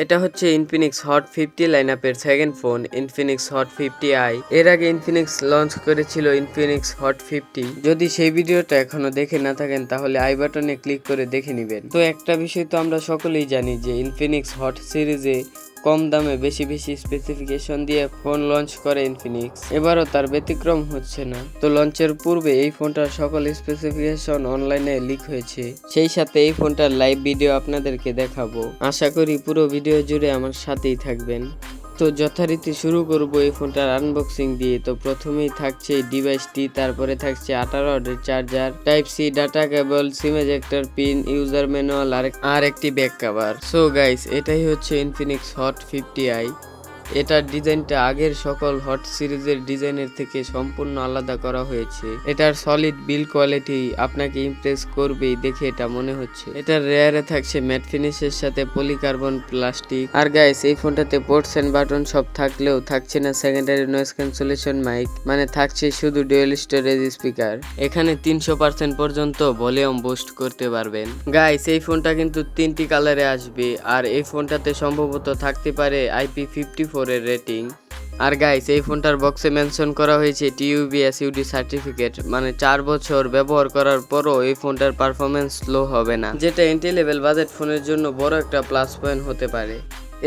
এটা হচ্ছে Infinix hot 50 লাইনআপের second phone Infinix hot 50i। এর আগে ইনফিনিক্স লঞ্চ করেছিল ইনফিনিক্স হট 50। যদি সেই ভিডিওটা এখনো দেখে না থাকেন তাহলে আই বাটনে ক্লিক করে দেখে নেবেন। তো একটা বিষয় তো আমরা সকলেই জানি যে ইনফিনিক্স হট সিরিজে কম দামে বেশি স্পেসিফিকেশন দিয়ে ফোন লঞ্চ করে ইনফিনিক্স, এবারও তার ব্যতিক্রম হচ্ছে না। তো লঞ্চের পূর্বে এই ফোনটার সকল স্পেসিফিকেশন অনলাইনে লিক হয়েছে, সেই সাথে এই ফোনটার লাইভ ভিডিও আপনাদেরকে দেখাবো। আশা করি পুরো ভিডিও জুড়ে আমার সাথেই থাকবেন। তো যথারীতি শুরু করব এই ফোনটার আনবক্সিং দিয়ে। তো প্রথমেই থাকছে এই ডিভাইসটি, তারপরে থাকছে 18 ওয়াটের charger, type C data cable, SIM ejector pin, user manual আর একটি ব্যাক কভার। সো গাইস, এটাই হচ্ছে ইনফিনিক্স হট 50i। এটার ডিজাইনটা আগের সকল হট সিরিজের ডিজাইনের থেকে সম্পূর্ণ আলাদা করা হয়েছে। এটার সলিড বিল্ড কোয়ালিটি আপনাকে ইমপ্রেস করবেই দেখে এটা মনে হচ্ছে। এটার রেয়ারে থাকছে ম্যাট ফিনিশের সাথে পলিকার্বন প্লাস্টিক। আর গাইস, এই ফোনটাতে পোর্টস এন্ড বাটন সব থাকলেও থাকছে না সেকেন্ডারি নয়েজ ক্যান্সেলেশন মাইক, মানে থাকছে শুধু ডুয়াল স্টোরেজ স্পিকার। এখানে 300% পর্যন্ত ভলিউম বুস্ট করতে পারবেন। গাইস, এই ফোনটা কিন্তু 3টি কালারে আসবে, আর এই ফোনটাতে সম্ভবত থাকতে পারে IP54 এর রেটিং। আর গাইস, এই ফোনটার বক্সে মেনশন করা হয়েছে TUV SUD সার্টিফিকেট, মানে 4 বছর ব্যবহার করার পরও এই ফোনটার পারফরমেন্স স্লো হবে না, যেটা এন্ট্রি লেভেল বাজেট ফোনের জন্য বড় একটা প্লাস পয়েন্ট হতে পারে।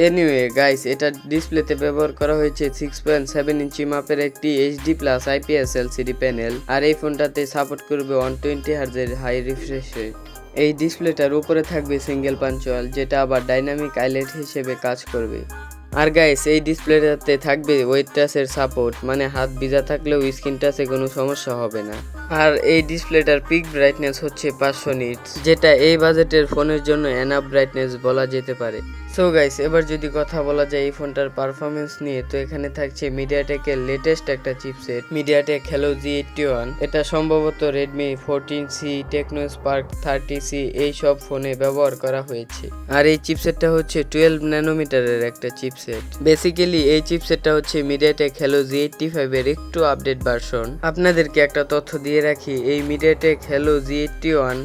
এনিওয়ে গাইস, এটা ডিসপ্লেতে ব্যবহার করা হয়েছে 6.7 ইঞ্চি মাপের একটি HD+ IPS LCD প্যানেল, আর এই ফোনটাতে সাপোর্ট করবে 120 হার্জের হাই রিফ্রেশ রেট। এই ডিসপ্লেটার উপরে থাকবে সিঙ্গেল পাঞ্চ ওয়াল, যেটা আবার ডাইনামিক আইলাইট হিসেবে কাজ করবে। আর গাইস, এই ডিসপ্লেটাতে থাকবে ওয়েট টাচের সাপোর্ট, মানে হাত ভিজা থাকলেও স্ক্রিন টাচে কোনো সমস্যা হবে না। আর এই ডিসপ্লেটার পিক ব্রাইটনেস হচ্ছে 500 নিটস, যেটা এই বাজেটের ফোনের জন্য এনাফ ব্রাইটনেস বলা যেতে পারে। সো গাইস, এবার যদি কথা বলা যায় এই ফোনটার পারফরমেন্স নিয়ে, তো এখানে থাকছে মিডিয়াটেকের লেটেস্ট একটা চিপসেট, মিডিয়াটেক হেলো G81। এটা সম্ভবত Redmi 14C, Tecno Spark 30C এই সব ফোনে ব্যবহার করা হয়েছে। আর এই চিপসেটটা হচ্ছে 12 ন্যানোমিটারের একটা চিপসেট। বেসিক্যালি এই চিপসেটটা হচ্ছে মিডিয়াটেক হেলো G85 এর একটু আপডেট ভার্সন। আপনাদেরকে একটা তথ্য দিয়ে রাখি, এই মিডিয়াটেক হেলো G81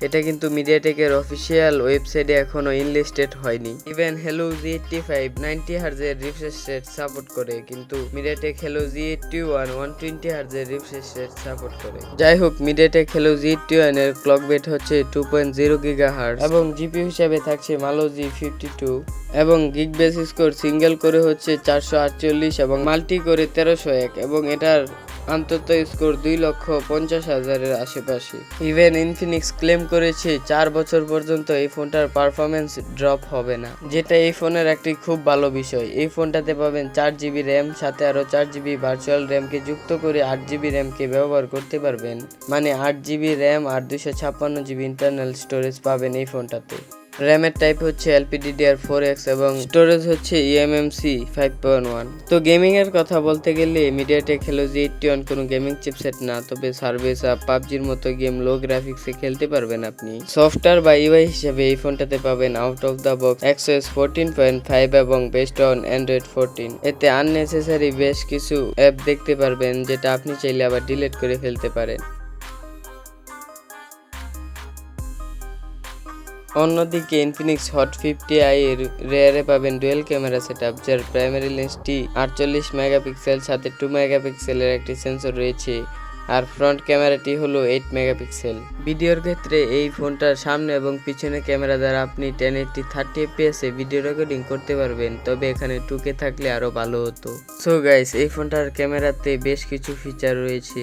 এটা কিন্তু মিডিয়াটেকের অফিসিয়াল ওয়েবসাইটে এখনো ইনলিস্টেড হয়নি। ইভেন হেলো G85 90 হার্জের রিফ্রেশ রেট সাপোর্ট করে, কিন্তু মিডিয়াটেক হেলো G81 120 হার্জের রিফ্রেশ রেট সাপোর্ট করে। যাই হোক, মিডিয়াটেক হেলো G81 এর ক্লক বেট হচ্ছে 2.0 GHz এবং জিপিইউ হিসাবে থাকছে Malo G52 এবং গিগ বেস স্কোর সিঙ্গেল করে হচ্ছে 448 এবং মাল্টি করে 1301 এবং এটার অন্তত স্কোর 2,50,000-এর আশেপাশে। ইভেন ইনফিনিক্স ক্লেম করেছে 4 বছর পর্যন্ত এই ফোনটার পারফরমেন্স ড্রপ হবে না, যেটা এই ফোনের একটি খুব ভালো বিষয়। এই ফোনটাতে পাবেন 4GB র্যাম, সাথে আরো 4GB ভার্চুয়াল র্যামকে যুক্ত করে 8GB র্যামকে ব্যবহার করতে পারবেন, মানে 8GB র্যাম আর 256GB ইন্টারনাল স্টোরেজ পাবেন এই ফোনটাতে। র্যামের টাইপ হচ্ছে LPDDR4X এবং স্টোরেজ হচ্ছে eMMC 5.1। তো গেমিং এর কথা বলতে গেলে মিডিয়াটেক হেলো G81 কোনো গেমিং চিপসেট না, তবে সার্ভিস আপ পাবজির মতো গেম লো গ্রাফিক্সে খেলতে পারবেন আপনি। সফটওয়্যার বা UI হিসেবে এই ফোনটাতে পাবেন out of the box XOS 14.5 এবং বেসড অন Android 14। এতে আননেসেসারি বেশ কিছু অ্যাপ দেখতে পারবেন, যেটা আপনি চাইলে আবার ডিলিট করে ফেলতে পারেন। অন্যদিকে ইনফিনিক্স হট 50i এর রেয়ারে পাবেন ডুয়েল ক্যামেরা সেটআপ, যার প্রাইমারি লেন্সটি 48 মেগাপিক্সেল, সাথে 2 মেগাপিক্সেলের একটি সেন্সর রয়েছে, আর ফ্রন্ট ক্যামেরাটি হলো 8 মেগাপিক্সেল। ভিডিওর ক্ষেত্রে এই ফোনটার সামনে এবং পিছনে ক্যামেরা দ্বারা আপনি 1080 30fps এ ভিডিও রেকর্ডিং করতে পারবেন, তবে এখানে 2K থাকলে আরো ভালো হতো। সো গাইস, এই ফোনটার ক্যামেরাতে বেশ কিছু ফিচার রয়েছে,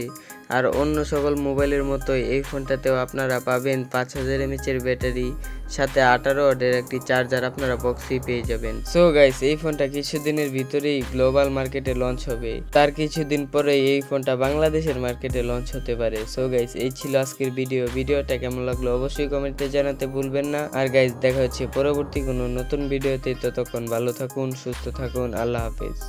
আর অন্য সকল মোবাইলের মতোই এই ফোনটাতেও আপনারা পাবেন 5000 mAh এর ব্যাটারি, সাথে 18 ওয়াটের একটি চার্জার আপনারা বক্সেই পেয়ে যাবেন। সো গাইস, এই ফোনটা কিছুদিনের ভিতরেই গ্লোবাল মার্কেটে লঞ্চ হবে, তার কিছুদিন পরেই এই ফোনটা বাংলাদেশের মার্কেটে লঞ্চ হতে পারে। সো গাইস, এই ছিল আজকের ভিডিওটা কেমন লাগলো অবশ্যই কমেন্টে জানাতে ভুলবেন না। আর গাইস, দেখা হচ্ছে পরবর্তী কোনো নতুন ভিডিওতে, ততক্ষণ ভালো থাকুন, সুস্থ থাকুন, আল্লাহ হাফেজ।